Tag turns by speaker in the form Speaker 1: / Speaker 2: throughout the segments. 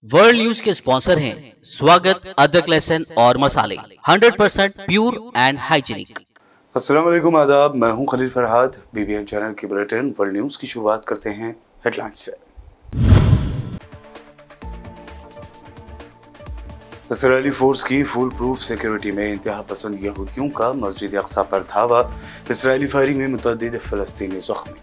Speaker 1: World news के sponsor हैं स्वागत, अदरक, लहसुन और मसाले 100% प्योर एंड हाइजीनिक।
Speaker 2: अस्सलाम वालेकुम, आदाब। मैं हूं खलील फरहाद। बीबीएन चैनल की बुलेटिन वर्ल्ड न्यूज की शुरुआत करते हैं हेडलाइंस से। इसराइली फोर्स की फुल प्रूफ सिक्योरिटी में इंतहा पसंद यहूदियों का मस्जिद अक्सा पर धावा। इसराइली फायरिंग में मुतअद्दिद फलस्तीनी जख्मी।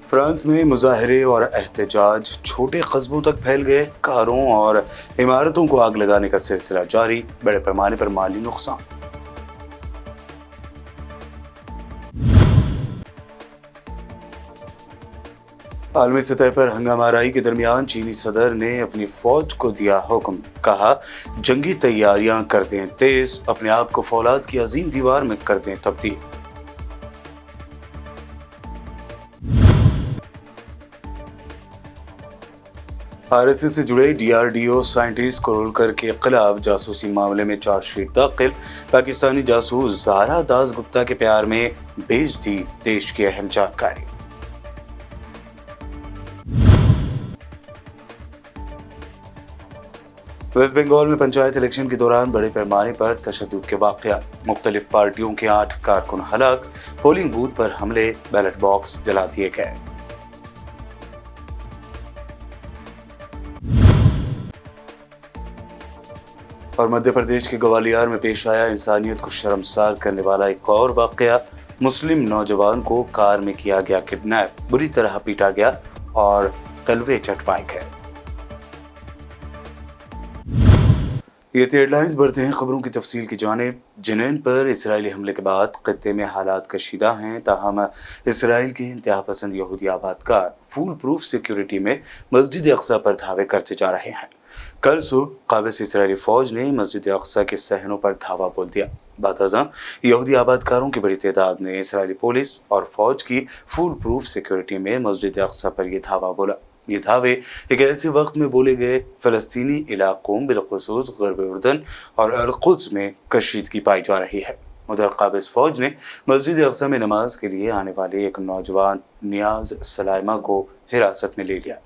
Speaker 2: फ्रांस में मुजाहरे और एहतजाज छोटे कस्बों तक फैल गए। कारों और इमारतों को आग लगाने का सिलसिला जारी। बड़े पैमाने पर माली नुकसान। आलमी सतह पर हंगामाराई के दरमियान चीनी सदर ने अपनी फौज को दिया हुक्म। कहा, जंगी तैयारियां कर दें तेज, अपने आप को फौलाद की अजीम दीवार में कर दें तब्दील। आरएसएस से जुड़े डीआरडीओ साइंटिस्ट कोरोलकर के खिलाफ जासूसी मामले में चार्जशीट दाखिल। पाकिस्तानी जासूस ज़ारा दास गुप्ता के प्यार में भेज दी देश की अहम जानकारी। वेस्ट बंगाल में पंचायत इलेक्शन के दौरान बड़े पैमाने पर तशद्दुद के वाक़यात। मुख्तलिफ पार्टियों के 8 कारकुन हलाक। पोलिंग बूथ पर हमले, बैलेट बॉक्स जला दिए गए। और मध्य प्रदेश के ग्वालियर में पेश आया इंसानियत को शर्मसार करने वाला एक और वाक़या। मुस्लिम नौजवान को कार में किया गया किडनैप, बुरी तरह पीटा गया और तलवे चटवाए गए। ये हेडलाइंस बढ़ते हैं खबरों की तफसील की जानिब। जिनेन पर इसराइली हमले के बाद खत्ते में हालात कशीदा हैं। ताहम इसराइल के इंतहा पसंद यहूदी आबादकार फुल प्रूफ सिक्योरिटी में मस्जिद अक्सा पर धावे करते जा रहे हैं। कल सुबह काबिज इसराइली फौज ने मस्जिद अक्सा के सहनों पर धावा बोल दिया। बाताज़ा यहूदी आबादकारों की बड़ी तादाद ने इसराइली पुलिस और फौज की फुल प्रूफ सिक्योरिटी में मस्जिद अक्सा पर यह धावा बोला। ये धावे एक ऐसे वक्त में बोले गए फ़लस्तीनी इलाकों बिलखुसूस ग़र्ब उर्दन और अल-कुद्स में कशीदगी पाई जा रही है। उधर काबिज फौज ने मस्जिद अक्सा में नमाज के लिए आने वाले एक नौजवान नियाज सलाइमा को हिरासत में ले लिया।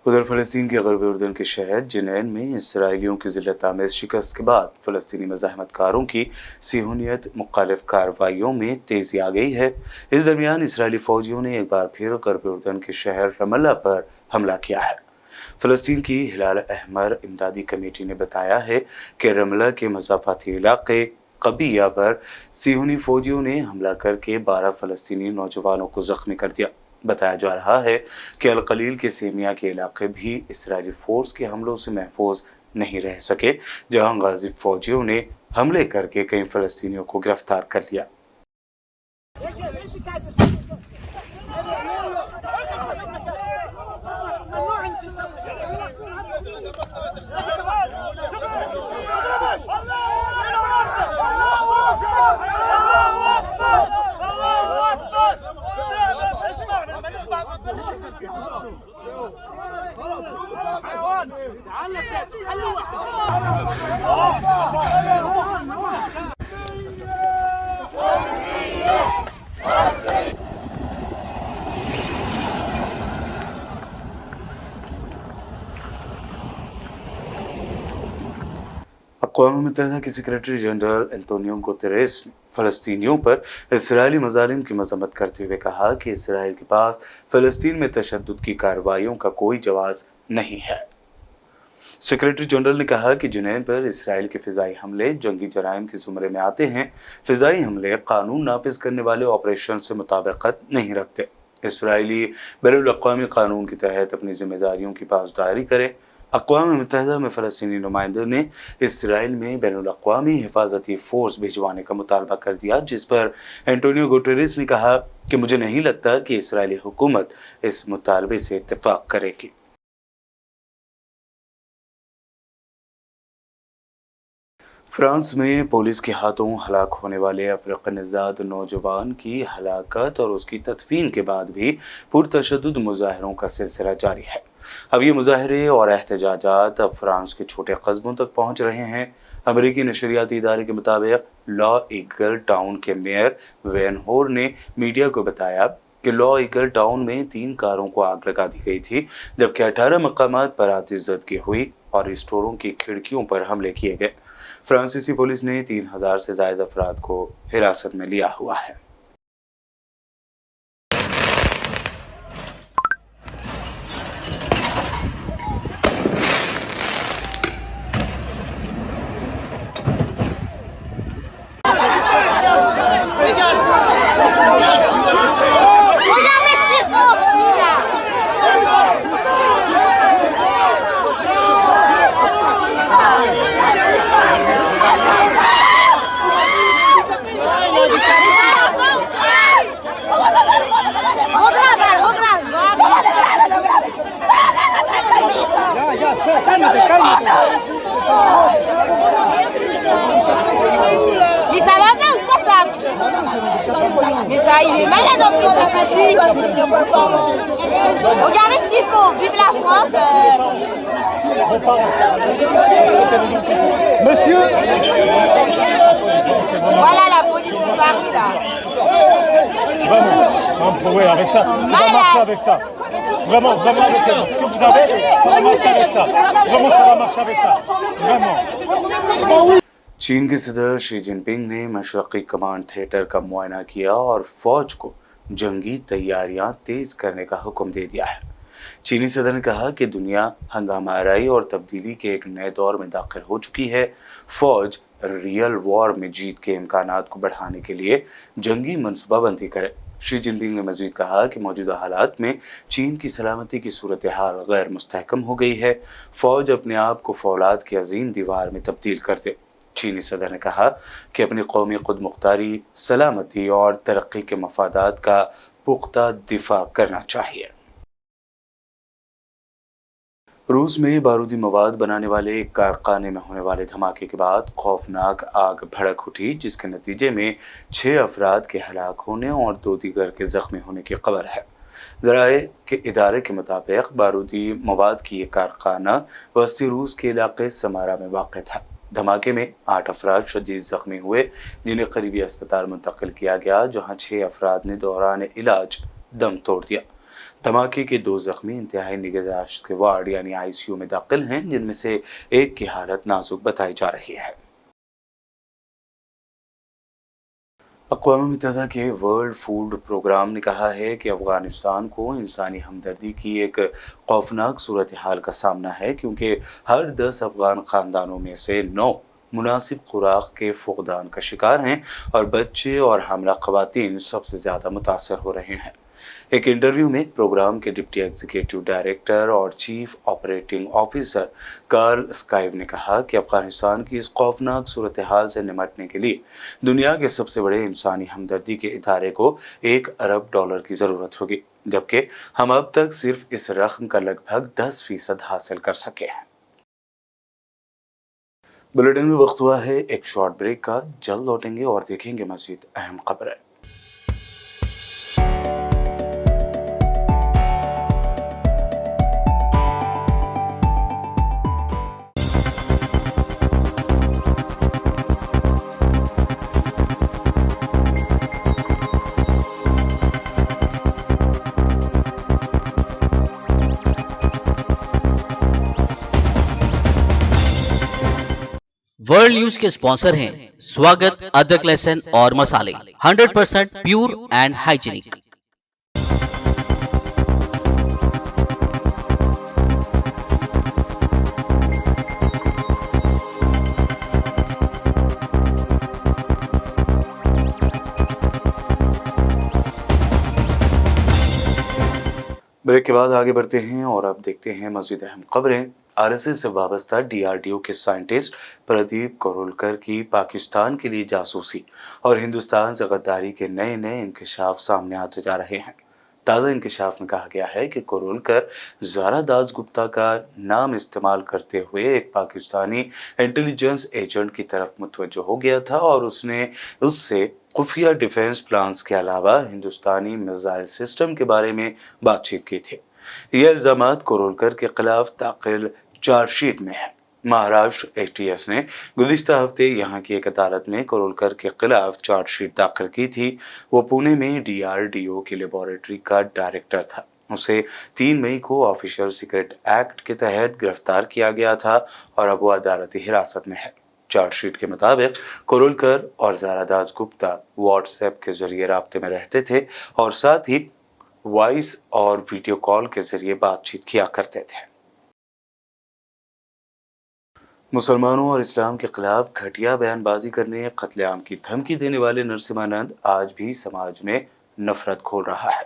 Speaker 2: उधर फ़लस्तीन के ग़र्ब उर्दन के शहर जिनैन में इसराइलियों की ज़िल्लत-आमेज़ शिकस्त के बाद फ़लस्तीनी मज़ाहमतकारों की सिहूनियत मुख़ालिफ़ कार्रवाइयों में तेज़ी आ गई है। इस दरमियान इसराइली फ़ौजियों ने एक बार फिर ग़र्ब उर्दन के शहर रमल्ला पर हमला किया है। फ़लस्तीन की हिलाल अहमर इमदादी कमेटी ने बताया है कि रमल्ला के मज़ाफ़ाती इलाक़े क़बिया पर सिहूनी फ़ौजियों ने हमला करके 12 फ़लस्तीनी नौजवानों को ज़ख्मी कर दिया। बताया जा रहा है कि अल-कलील के सेमिया के इलाके भी इसराइली फोर्स के हमलों से महफूज नहीं रह सके, जहां गाज़ी फौजियों ने हमले करके कई फ़लस्तीनियों को गिरफ्तार कर लिया। अक़वाम मुत्तहिदा के सेक्रेटरी जनरल एंटोनियो गुतेरेस ने फ़लस्तीनियों पर इसराइली मज़ालिम की मज़म्मत करते हुए कहा कि इसराइल के पास फ़लस्तीन में तशद्दुद की कार्रवाइयों का कोई जवाज़ नहीं है। सेक्रेटरी जनरल ने कहा कि जुनैन पर इसराइल के फ़िज़ाई हमले जंगी जराइम के ज़ुमरे में आते हैं। फ़िज़ाई हमले कानून नाफिज करने वाले ऑपरेशन से मुताबिकत नहीं रखते। इसराइली बैनुल-अक़वामी कानून के तहत अपनी जिम्मेदारियों की पासदारी करें। अक़वाम मुत्तहिदा में फ़लस्तीनी नुमाइंदे ने इसराइल में बैनुल-अक़वामी हिफाजती फ़ोर्स भिजवाने का मुतालबा कर दिया, जिस पर एंटोनियो गुटेरेस ने कहा कि मुझे नहीं लगता कि इसराइली हुकूमत इस मुतालबे से इत्तेफ़ाक करेगी। फ्रांस में पुलिस के हाथों हलाक होने वाले अफ्रीकन-निज़ाद नौजवान की हलाकत और उसकी तदफीन के बाद भी पुरतशद्दुद मुज़ाहरों का सिलसिला जारी है। अब ये मुज़ाहरे और एहतजाजात अब फ्रांस के छोटे कस्बों तक पहुँच रहे हैं। अमेरिकी नशरियाती इदारे के मुताबिक लॉ ईगल टाउन के मेयर वेन होर ने मीडिया को बताया कि लॉ ईगल टाउन में 3 कारों को आग लगा दी गई थी, जबकि 18 मकामात पर आतिशज़दगी हुई और स्टोरों की खिड़कियों पर हमले किए गए। फ्रांसीसी पुलिस ने 3000 से ज़ायद अफराद को हिरासत में लिया हुआ है।
Speaker 3: Mais ça va pas ou quoi ça? Mais ça, il est malade en plus, ça fatigue. Regardez ce qu'ils font, vive la France.
Speaker 4: Monsieur,
Speaker 3: Voilà la police de Paris là.
Speaker 4: vraiment, oui, avec ça, on va marcher avec ça. Vraiment, vraiment avec ça. Ce que vous avez, ça va marcher avec ça. Vraiment, ça va marcher avec ça. Vraiment.
Speaker 2: चीन के सदर Xi Jinping ने मशरक़ी command theatre का मुआयना किया और फौज को जंगी तैयारियां तेज करने का हुक्म दे दिया है। चीनी सदर ने कहा कि दुनिया हंगामाराई और तब्दीली के एक नए दौर में दाखिल हो चुकी है। फौज रियल वॉर में जीत के इम्कानात को बढ़ाने के लिए जंगी मनसूबाबंदी करे। शी जिनपिंग ने मजीद कहा कि मौजूदा हालात में चीन की सलामती की सूरत हाल गैर मुस्तहकम हो गई है। फौज अपने आप को फौलाद की अजीम दीवार में तब्दील कर दे। चीनी सदर ने कहा कि अपनी कौमी खुद मुख्तारी, सलामती और तरक्की के मफादात का पुख्ता दिफा करना चाहिए। रूस में बारूदी मवाद बनाने वाले एक कारखाने में होने वाले धमाके के बाद खौफनाक आग भड़क उठी, जिसके नतीजे में 6 अफराद के हलाक होने और 2 दीगर के जख्मी होने की खबर है। ज़राए के इदारे के मुताबिक बारूदी मवाद की ये कारखाना वस्ती रूस के इलाके समारा में वाक़ था। धमाके में 8 अफराद शदीद जख्मी हुए, जिन्हें करीबी अस्पताल मुंतकिल किया गया, जहां 6 अफराद ने दौरान इलाज दम तोड़ दिया। धमाके के 2 जख्मी इंतहाई निगहदाश्त के वार्ड यानी ICU में दाखिल हैं, जिनमें से एक की हालत नाजुक बताई जा रही है। अक़वाम मुत्तहिदा के वर्ल्ड फूड प्रोग्राम ने कहा है कि अफ़गानिस्तान को इंसानी हमदर्दी की एक खौफनाक सूरत हाल का सामना है, क्योंकि हर 10 अफ़गान ख़ानदानों में से 9 मुनासिब खुराक के फुक़दान का शिकार हैं और बच्चे और हामिला ख़वातीन सबसे ज़्यादा मुतासर हो रहे हैं। एक इंटरव्यू में प्रोग्राम के डिप्टी एग्जीक्यूटिव डायरेक्टर और चीफ ऑपरेटिंग ऑफिसर कार्ल स्काइव ने कहा कि अफगानिस्तान की इस खौफनाक सूरत हाल से निपटने के लिए दुनिया के सबसे बड़े इंसानी हमदर्दी के इदारे को $1 अरब की ज़रूरत होगी, जबकि हम अब तक सिर्फ इस रकम का लगभग 10% हासिल कर सके हैं। बुलेटिन में वक्त हुआ है एक शॉर्ट ब्रेक का। जल्द लौटेंगे और देखेंगे मज़ीद अहम खबरें।
Speaker 1: वर्ल्ड न्यूज के स्पॉन्सर हैं स्वागत, अदरक, लहसुन और मसाले, 100% प्योर एंड हाइजीनिक।
Speaker 2: ब्रेक के बाद आगे बढ़ते हैं और अब देखते हैं मज़ीद अहम खबरें। आरएसएस से वाबस्ता डीआरडीओ के साइंटिस्ट प्रदीप कोरोलकर की पाकिस्तान के लिए जासूसी और हिंदुस्तान से गद्दारी के नए नए इंकशाफ सामने आते जा रहे हैं। ताज़ा इंकशाफ में कहा गया है कि कोरोलकर ज़ारा दासगुप्ता का नाम इस्तेमाल करते हुए एक पाकिस्तानी इंटेलिजेंस एजेंट की तरफ मुतवज्जो हो गया था और उसने उससे खुफिया डिफेंस प्लान्स के अलावा हिंदुस्तानी मिसाइल सिस्टम के बारे में बातचीत की थी। ये इल्जामात कोरोलकर के खिलाफ दाखिल चार्जशीट में है। महाराष्ट्र एटीएस ने गुज़िश्ता हफ्ते यहाँ की एक अदालत में कोरोलकर के खिलाफ चार्जशीट दाखिल की थी। वो पुणे में डीआरडीओ की लेबोरेटरी का डायरेक्टर था। उसे 3 मई को ऑफिशियल सीक्रेट एक्ट के तहत गिरफ्तार किया गया था और अब वो अदालती हिरासत में है। चार्जशीट के मुताबिक कोरोलकर और ज़ारा दासगुप्ता व्हाट्सएप के जरिए राब्ते में रहते थे और साथ ही वॉइस और वीडियो कॉल के जरिए बातचीत किया करते थे। मुसलमानों और इस्लाम के खिलाफ घटिया बयानबाजी करने, कत्लेआम की धमकी देने वाले नरसिम्हानंद आज भी समाज में नफरत खोल रहा है।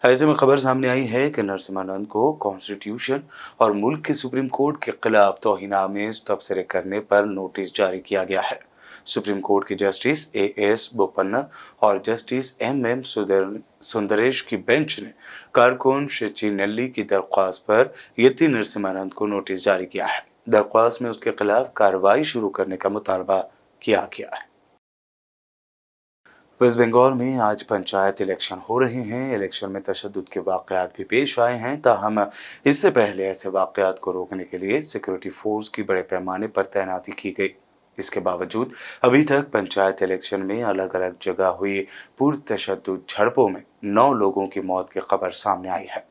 Speaker 2: ऐसे में खबर सामने आई है कि नरसिम्हानंद को कॉन्स्टिट्यूशन और मुल्क के सुप्रीम कोर्ट के खिलाफ तौहीन-आमेज तबसरे करने पर नोटिस जारी किया गया है। सुप्रीम कोर्ट के जस्टिस एएस बोपन्ना और जस्टिस एमएम सुंदरेश की बेंच ने कारकुन शेचिनेल्ली की दरख्वास्त पर यति नरसिम्हानंद को नोटिस जारी किया है। दरख्वास्त में उसके खिलाफ कार्रवाई शुरू करने का मुतालबा किया गया है। वेस्ट बंगाल में आज पंचायत इलेक्शन हो रहे हैं। इलेक्शन में तशद्दुद के वाक़यात भी पेश आए हैं, ताहम इससे पहले ऐसे वाक़यात को रोकने के लिए सिक्योरिटी फोर्स की बड़े पैमाने पर तैनाती की गई। इसके बावजूद अभी तक पंचायत इलेक्शन में अलग अलग जगह हुई पुरतशद्दुद झड़पों में 9 लोगों की मौत की खबर सामने आई है।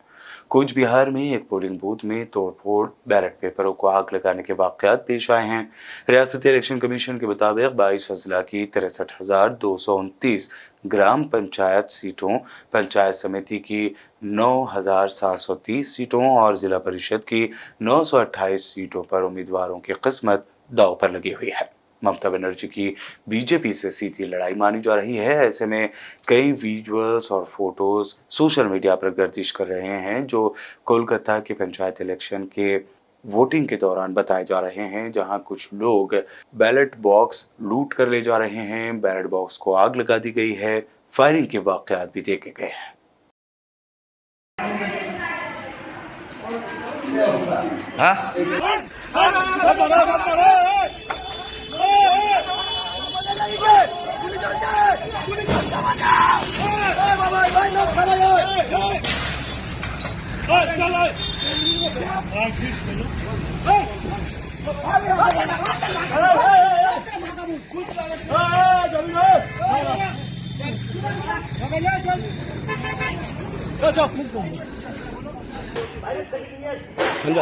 Speaker 2: कूच बिहार में एक पोलिंग बूथ में तोड़फोड़, बैलेट पेपरों को आग लगाने के वाक़यात पेश आए हैं। रियासती इलेक्शन कमीशन के मुताबिक 22 अजला की 63,229 ग्राम पंचायत सीटों, पंचायत समिति की 9,730 सीटों और जिला परिषद की 928 सीटों पर उम्मीदवारों की किस्मत दांव पर लगी हुई है। ममता बनर्जी की बीजेपी से सीधी लड़ाई मानी जा रही है। ऐसे में कई विजुअल्स और फोटोज सोशल मीडिया पर गर्दिश कर रहे हैं जो कोलकाता के पंचायत इलेक्शन के वोटिंग के दौरान बताए जा रहे हैं, जहां कुछ लोग बैलेट बॉक्स लूट कर ले जा रहे हैं, बैलेट बॉक्स को आग लगा दी गई है, फायरिंग के वाक़यात भी देखे गए हैं।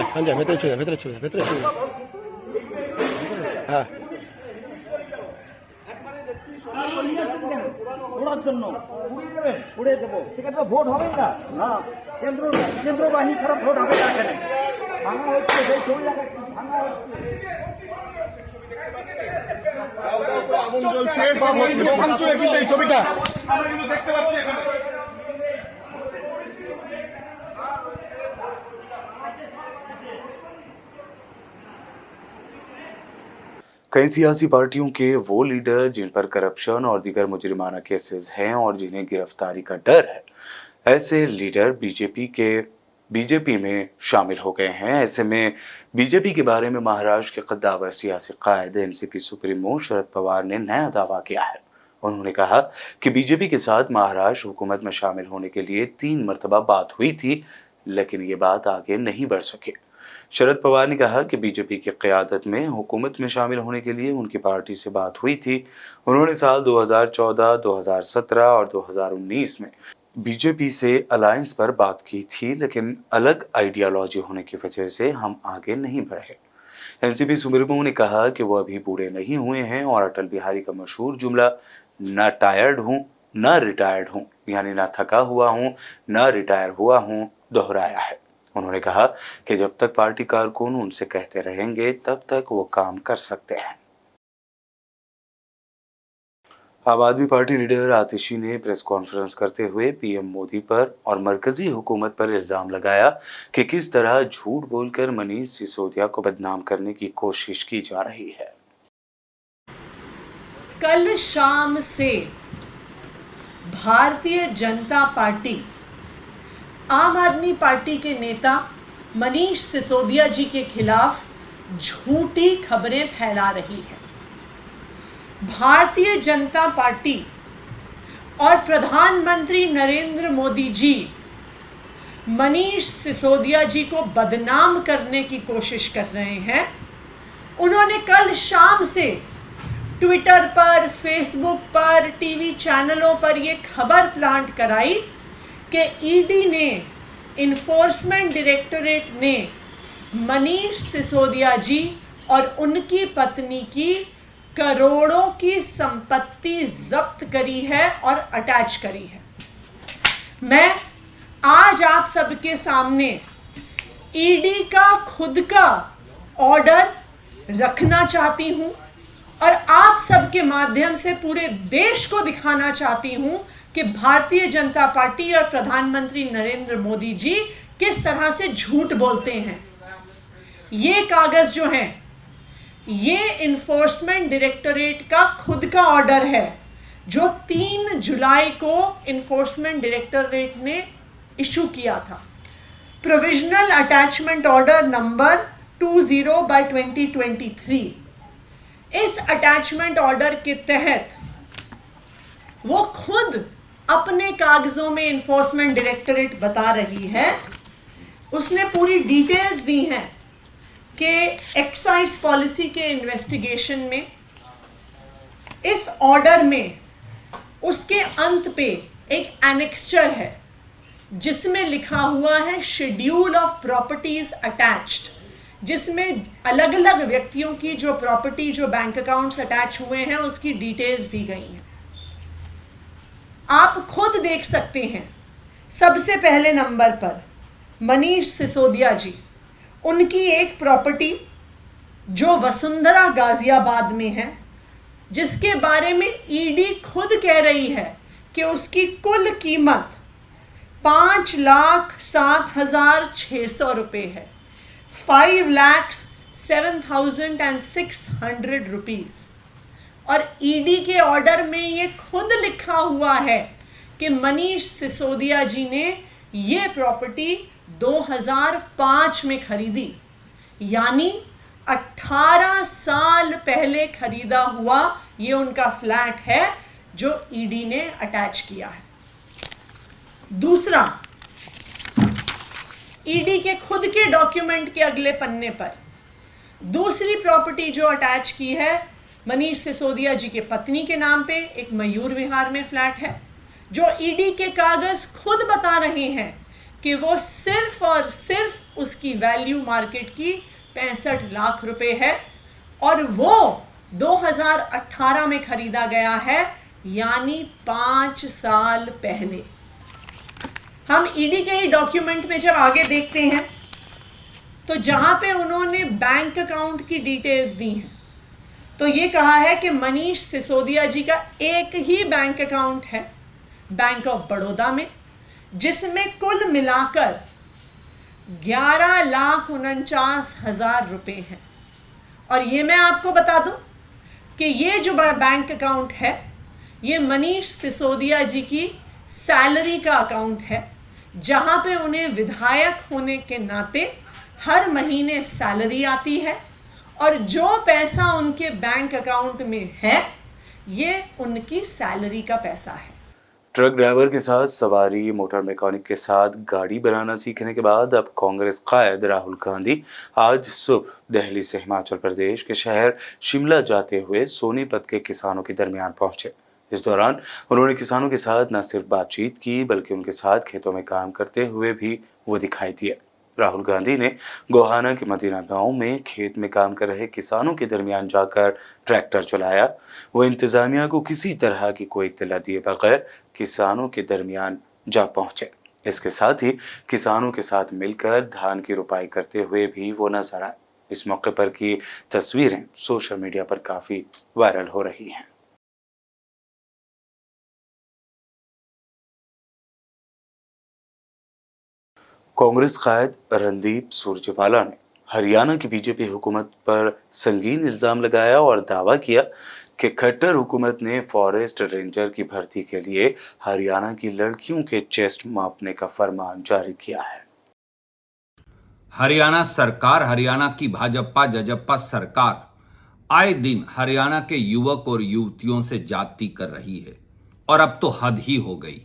Speaker 5: 앉아, 몇 대를 쳐요. 아.
Speaker 6: ওড়ার জন্য উড়িয়ে দেবো সেক্ষেত্রে ভোট হবেই না। না, কেন্দ্র বাহিনী ছাড়া ভোট হবে না। এখানে ভাঙা হচ্ছে, সেই ছবি দেখাচ্ছি, ভাঙা হচ্ছে,
Speaker 5: আগুন জ্বলছে, ভাঙচুরে কিন্তু এই ছবিটা
Speaker 6: আমরা কিন্তু দেখতে পাচ্ছি এখানে।
Speaker 2: कई सियासी पार्टियों के वो लीडर जिन पर करप्शन और दीगर मुजरिमाना केसेस हैं और जिन्हें गिरफ्तारी का डर है, ऐसे लीडर बीजेपी में शामिल हो गए हैं। ऐसे में बीजेपी के बारे में महाराष्ट्र के कद्दावर सियासी कायद एनसीपी सुप्रीमो शरद पवार ने नया दावा किया है। उन्होंने कहा कि बीजेपी के साथ महाराष्ट्र हुकूमत में शामिल होने के लिए 3 मरतबा बात हुई थी, लेकिन ये बात आगे नहीं बढ़ सकी। शरद पवार ने कहा कि बीजेपी की क़यादत में हुकूमत में शामिल होने के लिए उनकी पार्टी से बात हुई थी। उन्होंने साल 2014, 2017 और 2019 में बीजेपी से अलायंस पर बात की थी, लेकिन अलग आइडियोलॉजी होने की वजह से हम आगे नहीं बढ़े। एनसीपी सुप्रीमो ने कहा कि वो अभी बूढ़े नहीं हुए हैं और अटल बिहारी का मशहूर जुमला "ना टायर्ड हूँ ना रिटायर्ड हूँ", यानी ना थका हुआ हूँ ना रिटायर हुआ हूँ, दोहराया है। उन्होंने कहा कि जब तक पार्टी कारकुन उनसे कहते रहेंगे तब तक वो काम कर सकते हैं। आम आदमी पार्टी लीडर आतिशी ने प्रेस कॉन्फ्रेंस करते हुए पीएम मोदी पर और मरकजी हुकूमत पर इल्जाम लगाया कि किस तरह झूठ बोलकर मनीष सिसोदिया को बदनाम करने की कोशिश की जा रही है।
Speaker 7: कल शाम से भारतीय जनता पार्टी आम आदमी पार्टी के नेता मनीष सिसोदिया जी के खिलाफ झूठी खबरें फैला रही है। भारतीय जनता पार्टी और प्रधानमंत्री नरेंद्र मोदी जी मनीष सिसोदिया जी को बदनाम करने की कोशिश कर रहे हैं। उन्होंने कल शाम से ट्विटर पर, फेसबुक पर, टीवी चैनलों पर यह खबर प्लांट कराई कि ईडी ने, इन्फोर्समेंट डायरेक्टोरेट ने मनीष सिसोदिया जी और उनकी पत्नी की करोड़ों की संपत्ति जब्त करी है और अटैच करी है। मैं आज आप सबके सामने ईडी का खुद का ऑर्डर रखना चाहती हूं और आप सबके माध्यम से पूरे देश को दिखाना चाहती हूं कि भारतीय जनता पार्टी और प्रधानमंत्री नरेंद्र मोदी जी किस तरह से झूठ बोलते हैं। ये कागज जो हैं, ये इन्फोर्समेंट डायरेक्टोरेट का खुद का ऑर्डर है जो 3 जुलाई को इन्फोर्समेंट डायरेक्टोरेट ने इशू किया था। Provisional attachment order number 20/2023। इस अटैचमेंट ऑर्डर के तहत वो खुद अपने कागजों में इन्फोर्समेंट डायरेक्टोरेट बता रही है, उसने पूरी डिटेल्स दी हैं कि एक्साइज पॉलिसी के इन्वेस्टिगेशन में इस ऑर्डर में उसके अंत पे एक एनेक्स्चर है जिसमें लिखा हुआ है शेड्यूल ऑफ प्रॉपर्टीज अटैच्ड, जिसमें अलग अलग व्यक्तियों की जो प्रॉपर्टी, जो बैंक अकाउंट्स अटैच हुए हैं, उसकी डिटेल्स दी गई हैं। आप खुद देख सकते हैं। सबसे पहले नंबर पर मनीष सिसोदिया जी, उनकी एक प्रॉपर्टी जो वसुंधरा गाजियाबाद में है, जिसके बारे में ईडी खुद कह रही है कि उसकी कुल कीमत 5,07,600 रुपये है, 5,07,600 रुपीज़। और ईडी के ऑर्डर में ये खुद लिखा हुआ है कि मनीष सिसोदिया जी ने ये प्रॉपर्टी 2005 में खरीदी, यानी 18 साल पहले खरीदा हुआ ये उनका फ्लैट है जो ईडी ने अटैच किया है। दूसरा, ईडी के खुद के डॉक्यूमेंट के अगले पन्ने पर दूसरी प्रॉपर्टी जो अटैच की है मनीष सिसोदिया जी के पत्नी के नाम पे एक मयूर विहार में फ्लैट है, जो ईडी के कागज खुद बता रहे हैं कि वो सिर्फ और सिर्फ उसकी वैल्यू मार्केट की 65 लाख रुपए है और वो 2018 में खरीदा गया है, यानी 5 साल पहले। हम ईडी के ही डॉक्यूमेंट में जब आगे देखते हैं तो जहां पे उन्होंने बैंक अकाउंट की डिटेल्स दी हैं, तो ये कहा है कि मनीष सिसोदिया जी का एक ही बैंक अकाउंट है बैंक ऑफ बड़ौदा में, जिसमें कुल मिलाकर 11,49,000 रुपये हैं। और ये मैं आपको बता दूं कि ये जो बैंक अकाउंट है ये मनीष सिसोदिया जी की सैलरी का अकाउंट है, जहां पे उन्हें विधायक होने के नाते हर महीने सैलरी आती है और जो पैसा उनके बैंक अकाउंट में है ये उनकी सैलरी का पैसा है।
Speaker 2: ट्रक ड्राइवर के साथ सवारी मोटर मैकेनिक के साथ गाड़ी बनाना सीखने के बाद अब कांग्रेस कायद राहुल गांधी आज सुबह दिल्ली से हिमाचल प्रदेश के शहर शिमला जाते हुए सोनीपत के किसानों के दरमियान पहुंचे। इस दौरान उन्होंने किसानों के साथ न सिर्फ बातचीत की बल्कि उनके साथ खेतों में काम करते हुए भी वो दिखाई दिए। राहुल गांधी ने गोहाना के मदीना गांव में खेत में काम कर रहे किसानों के दरमियान जाकर ट्रैक्टर चलाया। वो इंतजामिया को किसी तरह की कोई इत्तला दिए बगैर किसानों के दरमियान जा पहुंचे। इसके साथ ही किसानों के साथ मिलकर धान की रुपाई करते हुए भी वो नजर आए। इस मौके पर की तस्वीरें सोशल मीडिया पर काफी वायरल हो रही हैं। कांग्रेस कायद रणदीप सुरजेवाला ने हरियाणा की बीजेपी हुकूमत पर संगीन इल्जाम लगाया और दावा किया कि खट्टर हुकूमत ने फॉरेस्ट रेंजर की भर्ती के लिए हरियाणा की लड़कियों के चेस्ट मापने का फरमान जारी किया है।
Speaker 8: हरियाणा सरकार, हरियाणा की भाजपा जजप्पा सरकार आए दिन हरियाणा के युवक और युवतियों से ज्यादती कर रही है और अब तो हद ही हो गई।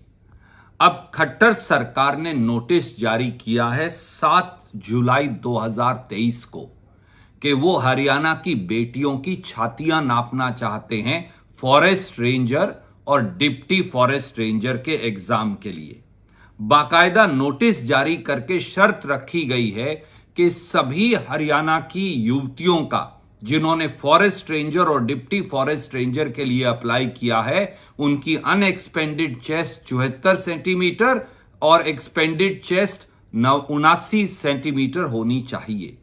Speaker 8: अब खट्टर सरकार ने नोटिस जारी किया है 7 जुलाई 2023 को कि वो हरियाणा की बेटियों की छातियां नापना चाहते हैं फॉरेस्ट रेंजर और डिप्टी फॉरेस्ट रेंजर के एग्जाम के लिए। बाकायदा नोटिस जारी करके शर्त रखी गई है कि सभी हरियाणा की युवतियों का जिन्होंने फॉरेस्ट रेंजर और डिप्टी फॉरेस्ट रेंजर के लिए अप्लाई किया है, उनकी अनएक्सपेंडेड चेस्ट 74 सेंटीमीटर और एक्सपेंडेड चेस्ट 79 सेंटीमीटर होनी चाहिए।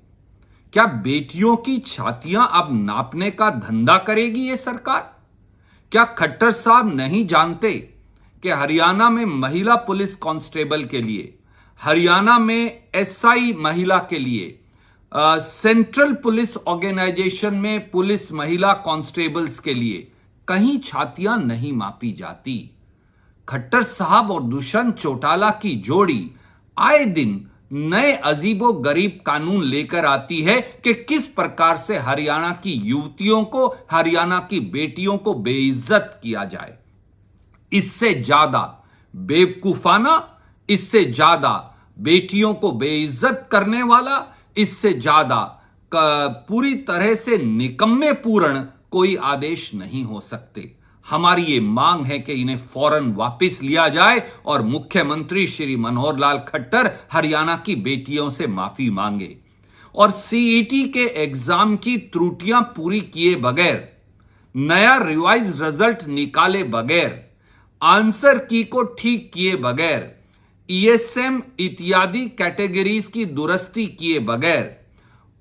Speaker 8: क्या बेटियों की छातियां अब नापने का धंधा करेगी ये सरकार? क्या खट्टर साहब नहीं जानते कि हरियाणा में महिला पुलिस कांस्टेबल के लिए, हरियाणा में एसआई महिला के लिए, सेंट्रल पुलिस ऑर्गेनाइजेशन में पुलिस महिला कांस्टेबल्स के लिए कहीं छातियां नहीं मापी जाती? खट्टर साहब और दुष्यंत चौटाला की जोड़ी आए दिन नए अजीबो गरीब कानून लेकर आती है कि किस प्रकार से हरियाणा की युवतियों को, हरियाणा की बेटियों को बेइज्जत किया जाए। इससे ज्यादा बेवकूफाना, इससे ज्यादा बेटियों को बेइज्जत करने वाला, इससे ज्यादा पूरी तरह से निकम्मे पूर्ण कोई आदेश नहीं हो सकते। हमारी ये मांग है कि इन्हें फौरन वापस लिया जाए और मुख्यमंत्री श्री मनोहर लाल खट्टर हरियाणा की बेटियों से माफी मांगे और सीईटी के एग्जाम की त्रुटियां पूरी किए बगैर, नया रिवाइज रिजल्ट निकाले बगैर, आंसर की को ठीक किए बगैर, ईएसएम इत्यादि कैटेगरीज की दुरुस्ती किए बगैर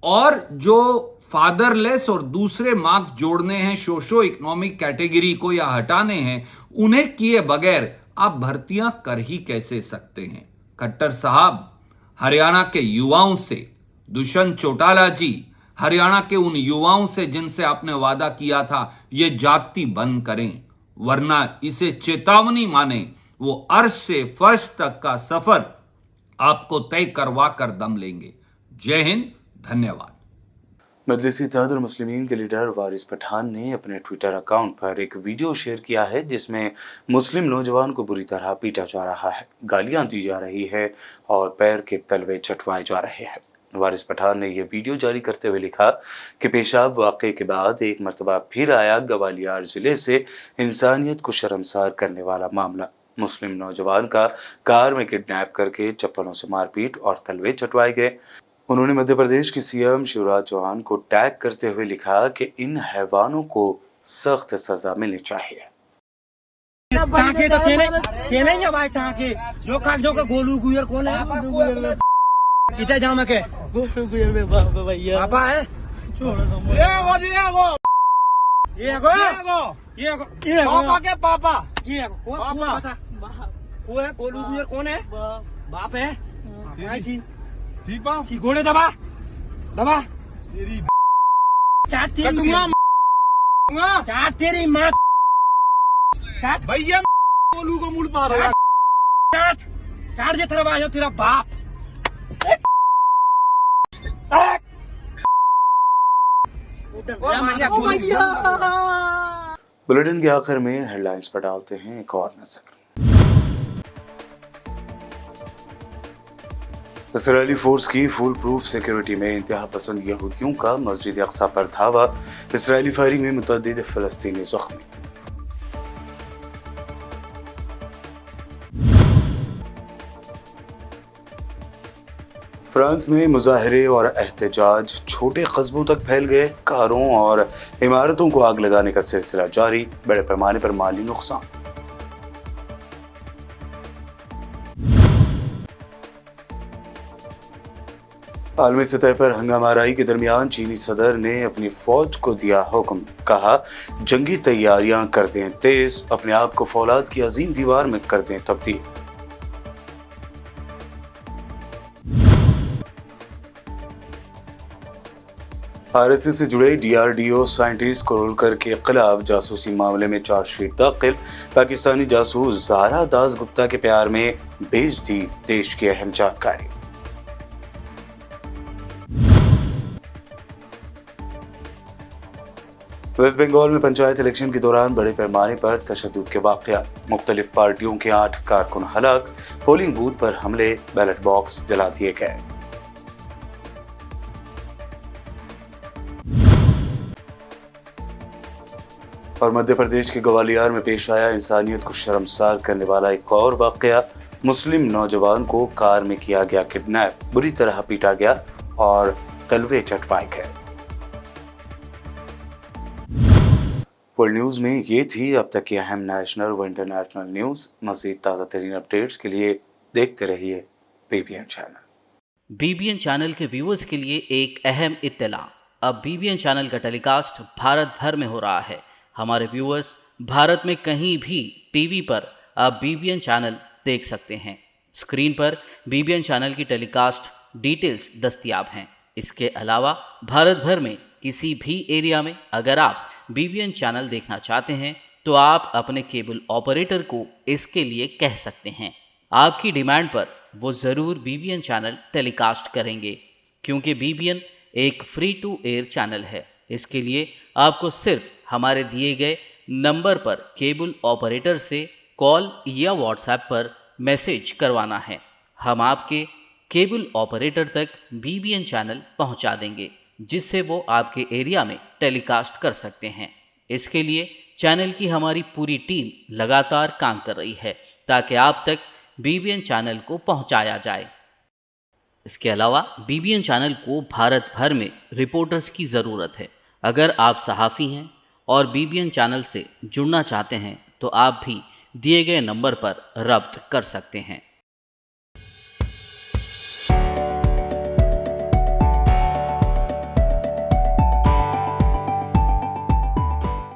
Speaker 8: और जो फादरलेस और दूसरे मार्क जोड़ने हैं सोशो इकोनॉमिक कैटेगरी को या हटाने हैं, उन्हें किए बगैर आप भर्तियां कर ही कैसे सकते हैं? खट्टर साहब, हरियाणा के युवाओं से, दुष्यंत चौटाला जी, हरियाणा के उन युवाओं से जिनसे आपने वादा किया था ये जाति बंद करें, वरना इसे चेतावनी माने वो अर्श से फर्श तक का सफर आपको तय करवा कर दम लेंगे। जय हिंद, धन्यवाद।
Speaker 2: मजलिस इत्तेहाद मुस्लिमीन के लीडर वारिस पठान ने अपने ट्विटर अकाउंट पर एक वीडियो शेयर किया है जिसमें मुस्लिम नौजवान को बुरी तरह पीटा जा रहा है, गालियां दी जा रही है और पैर के तलवे चटवाए जा रहे हैं। वारिस पठान ने यह वीडियो जारी करते हुए लिखा कि पेशाब वाक़े के बाद एक मरतबा फिर आया ग्वालियर जिले से इंसानियत को शर्मसार करने वाला मामला। मुस्लिम नौजवान का कार में किडनैप करके चप्पलों से मारपीट और तलवे चटवाए गए। उन्होंने मध्य प्रदेश के सीएम शिवराज चौहान को टैग करते हुए लिखा कि इन हैवानों को सख्त सजा मिलनी चाहिए।
Speaker 6: टांके तो केने ही भाई, टांके जो का गोलू गुयर कौन है? इधर जाम के गोलू गुयर में भैया पापा है। ये पापा के पापा ये कौन बता? वो है गोलू गुयर कौन है? बाप है जी घोड़े दबा दबा चाट तेरी माँ चाट भैया गोलू को मूल मार चाट चाट जे तेरा भाई तेरा बाप।
Speaker 2: बुलेटिन के आखिर में हेडलाइंस पर डालते हैं एक और नजर। इस्राएली फोर्स की फुल प्रूफ सिक्योरिटी में इंतहा पसंद यहूदियों का मस्जिद अक्सा पर धावा, इस्राएली फायरिंग में मुतअद्दिद फलस्तीनी जख्मी। फ्रांस में मुजाहरे और एहतजाज छोटे कस्बों तक फैल गए, कारों और इमारतों को आग लगाने का सिलसिला जारी, बड़े पैमाने पर माली नुकसान। आलमी सतह पर हंगामाराई के दरमियान चीनी सदर ने अपनी फौज को दिया हुक्म, कहा जंगी तैयारियां कर दें तेज, अपने आप को फौलाद की अजीम दीवार में कर दें तब्दील। आरएसएस से जुड़े डीआरडीओ साइंटिस्ट कोरोलकर के खिलाफ जासूसी मामले में चार्जशीट दाखिल। पाकिस्तानी जासूस ज़ारा दास गुप्ता के प्यार में भेज दी देश की अहम जानकारी। वेस्ट बंगाल में पंचायत इलेक्शन के दौरान बड़े पैमाने पर तशद्दुद के वाक़यात। मुख्तलिफ पार्टियों के 8 कारकुन हलाक। पोलिंग बूथ पर हमले, बैलेट बॉक्स जला दिए गए। और मध्य प्रदेश के ग्वालियर में पेश आया इंसानियत को शर्मसार करने वाला एक और वाक़या। मुस्लिम नौजवान को कार में किया गया किडनैप, बुरी तरह पीटा गया और तलवे चटवाए गए। वर्ल्ड न्यूज़ में ये थी अब तक की अहम नेशनल व इंटरनेशनल न्यूज़। मज़ीद ताज़ा तरीन अपडेट्स के लिए देखते रहिए बीबीएन चैनल।
Speaker 1: बीबीएन चैनल के व्यूअर्स के लिए एक अहम इत्तला। अब बीबीएन चैनल का टेलीकास्ट भारत भर में हो रहा है। हमारे व्यूअर्स भारत में कहीं भी टीवी पर अब बीबीएन चैनल देख सकते हैं। स्क्रीन पर बीबीएन चैनल की टेलीकास्ट डिटेल्स दस्तयाब हैं। इसके अलावा भारत भर में किसी भी एरिया में अगर आप बीबीएन चैनल देखना चाहते हैं तो आप अपने केबल ऑपरेटर को इसके लिए कह सकते हैं। आपकी डिमांड पर वो ज़रूर बीबीएन चैनल टेलीकास्ट करेंगे, क्योंकि बीबीएन एक फ्री टू एयर चैनल है। इसके लिए आपको सिर्फ हमारे दिए गए नंबर पर केबल ऑपरेटर से कॉल या व्हाट्सएप पर मैसेज करवाना है। हम आपके केबल ऑपरेटर तक बीबीएन चैनल पहुंचा देंगे, जिससे वो आपके एरिया में टेलीकास्ट कर सकते हैं। इसके लिए चैनल की हमारी पूरी टीम लगातार काम कर रही है ताकि आप तक बीबीएन चैनल को पहुंचाया जाए। इसके अलावा बीबीएन चैनल को भारत भर में रिपोर्टर्स की ज़रूरत है। अगर आप सहाफ़ी हैं और बीबीएन चैनल से जुड़ना चाहते हैं तो आप भी दिए गए नंबर पर रब्त कर सकते हैं।